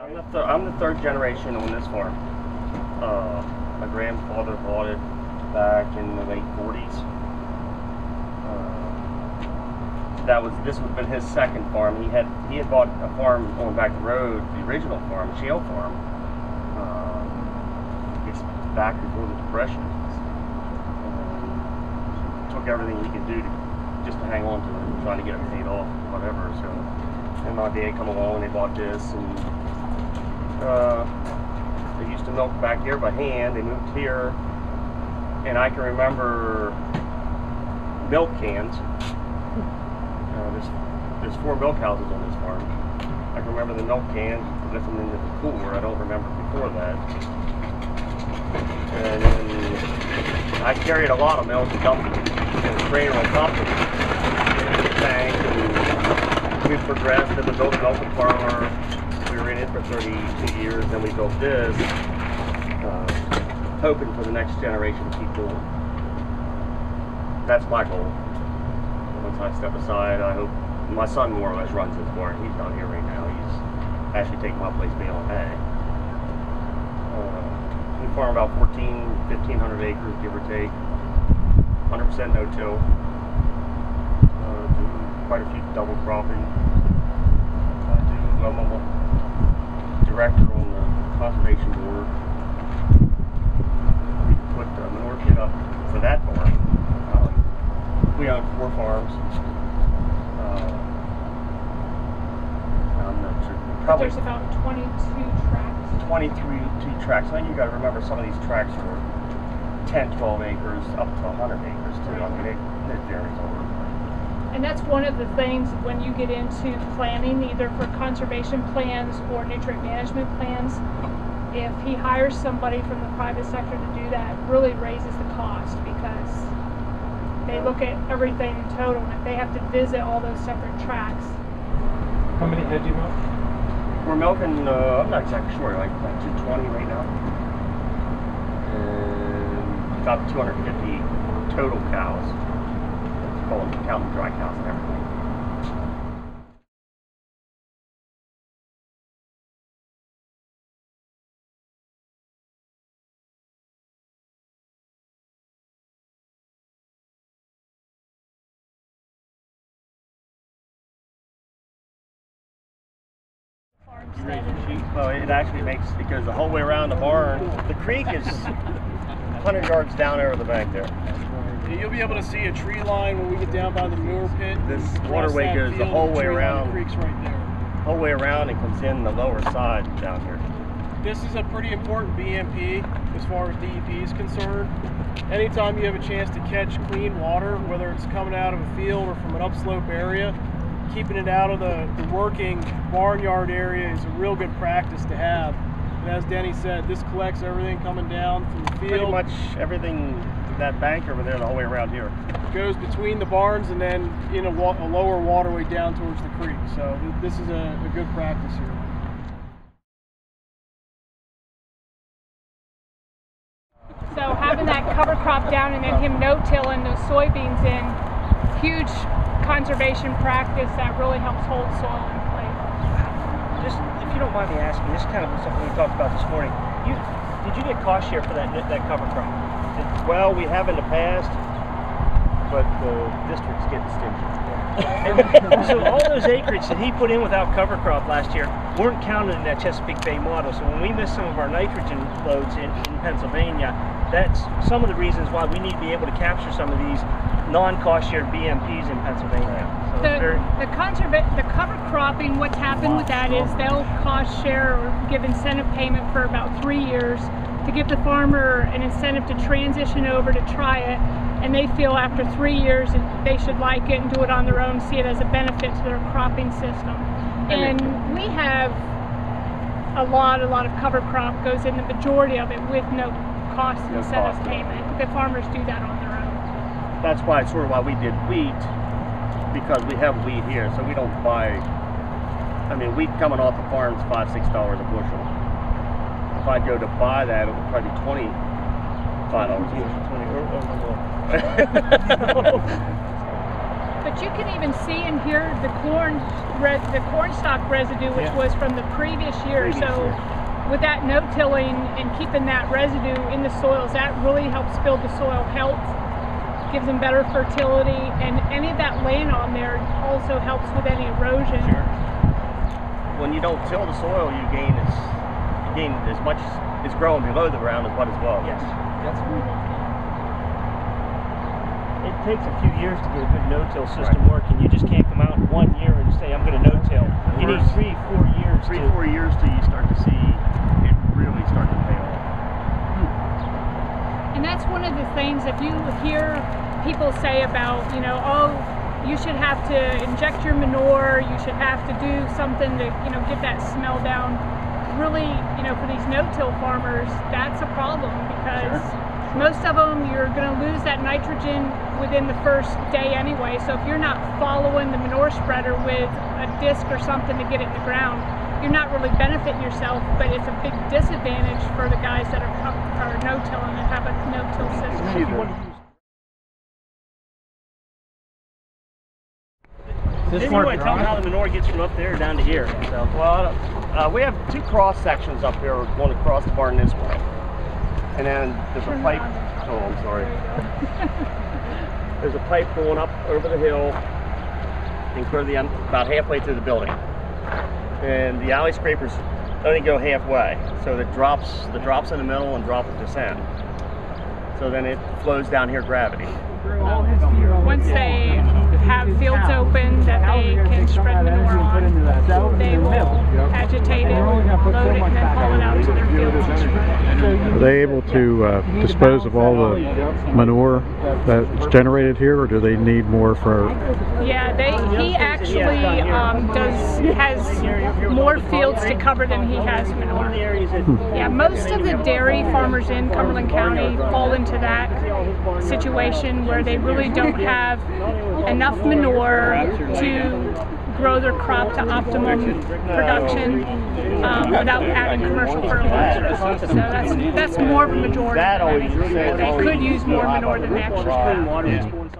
I'm the third generation on this farm. My grandfather bought it back in the late 40s. This would have been his second farm. He had bought a farm on back the road, the original farm, shale farm. It's back before the Depression. Took everything he could do just to hang on to it, trying to get it paid off, whatever. So, and my dad come along and they bought this, and they used to milk back here by hand. They moved here, and I can remember milk cans. There's 4 milk houses on this farm. I can remember the milk cans, lifting into the cooler. I don't remember before that. And then I carried a lot of milk and dumped it in a trailer on top of the tank. And we progressed and we built a milking parlor. We were in it for 32 years. Then we built this, hoping for the next generation to keep going. That's my goal. Once I step aside, I hope my son more or less runs this barn. He's not here right now. He's actually taking my place baling hay. We farm about 1,500 acres, give or take. 100% no-till. Do quite a few double cropping. I'm a director on the conservation board. We put the manure kit up for that barn. We own 4 farms. I'm not sure. Probably there's about 22 tracks. 23 tracks. Now you got to remember some of these tracks are 10, 12 acres, up to 100 acres too. I mean, it varies all over the place. And that's one of the things when you get into planning, either for conservation plans or nutrient management plans. If he hires somebody from the private sector to do that, it really raises the cost because they look at everything in total, and if they have to visit all those separate tracks. How many head do you milk? We're milking, I'm not exactly sure, like 220 right now. And about 250 total cows. Let's call them counting dry cows and everything. Well, it actually makes, because the whole way around the barn, the creek is 100 yards down over the bank there. You'll be able to see a tree line when we get down by the manure pit. This waterway goes the whole way around. The creek's right there. Whole way around and comes in the lower side down here. This is a pretty important BMP as far as DEP is concerned. Anytime you have a chance to catch clean water, whether it's coming out of a field or from an upslope area, keeping it out of the working barnyard area is a real good practice to have. And as Denny said, this collects everything coming down from the field. Pretty much everything, that bank over there, the whole way around here. It goes between the barns and then in a lower waterway down towards the creek. So this is a good practice here. So having that cover crop down and then him no-tilling those soybeans in, huge conservation practice that really helps hold soil in place. Just, if you don't mind me asking, this is kind of something we talked about this morning. Did you get cost share for that cover crop? Well, we have in the past, but the district's getting stingy. So all those acreage that he put in without cover crop last year weren't counted in that Chesapeake Bay model. So when we miss some of our nitrogen loads in Pennsylvania, that's some of the reasons why we need to be able to capture some of these non-cost shared BMPs in Pennsylvania. So the cover cropping, what's happened with that is they'll cost share or give incentive payment for about 3 years to give the farmer an incentive to transition over to try it, and they feel after 3 years that they should like it and do it on their own, see it as a benefit to their cropping system. And we have a lot of cover crop goes in, the majority of it with no cost incentive payment. The farmers do that on their own. That's why, sort of why we did wheat, because we have wheat here, so we don't buy, I mean, wheat coming off the farm is $5–6 a bushel. If I go to buy that, it would probably be $25 a bushel. But you can even see and hear the corn stalk residue, which was from the previous year. With that no-tilling and keeping that residue in the soils, that really helps build the soil health, gives them better fertility, and any of that laying on there also helps with any erosion. Sure. When you don't till the soil, you gain as much is growing below the ground as what is above. Yes. That's right. It takes a few years to get a good no-till system working. You just can't come out in 1 year and say, I'm going to no-till. You need 3-4 years. 3-4 years till you start to see it really start to pay off. And that's one of the things, if you hear people say about, you know, oh, you should have to inject your manure, you should have to do something to, you know, get that smell down. Really, you know, for these no-till farmers, that's a problem because most of them, you're going to lose that nitrogen within the first day anyway. So if you're not following the manure spreader with a disc or something to get it in the ground, you're not really benefiting yourself, but it's a big disadvantage for the guys that are no-tilling and have a no-till system. Anyway, tell them how the manure gets from up there down to here. So. Well, we have 2 cross sections up here going across the barn this way. And then there's a pipe, oh, I'm sorry. There's a pipe going up over the hill and clear the end, about halfway through the building. And the alley scrapers only go halfway. So the drops in the middle and drop at this end. So then it flows down here gravity. Once they have fields open that they can spread manure on, they will agitate it, load it, and then haul it out to their fields and spread it. Are they able to dispose of all the manure that's generated here, or do they need more for? Yeah, he actually has more fields to cover than he has manure. Yeah, most of the dairy farmers in Cumberland County fall into that situation where they really don't have enough manure to grow their crop to optimum production without adding commercial fertilizers. So that's more of a majority. They could use more manure than they actually have.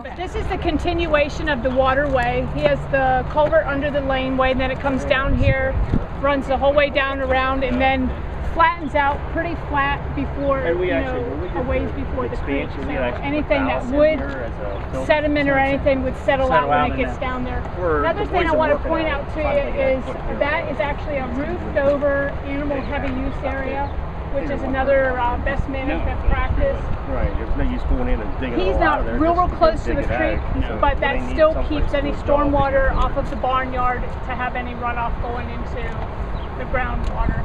But this is the continuation of the waterway. He has the culvert under the laneway, and then it comes down here, runs the whole way down around, and then flattens out pretty flat before, a ways before the creek. So anything that would sediment or anything would settle out when it gets down there. Another thing I want to point out to you is that is actually a roofed over animal heavy use area, which is another best management practice. Right, there's no use going in and digging. He's not real close to the creek, but that still keeps any stormwater off of the barnyard to have any runoff going into the groundwater.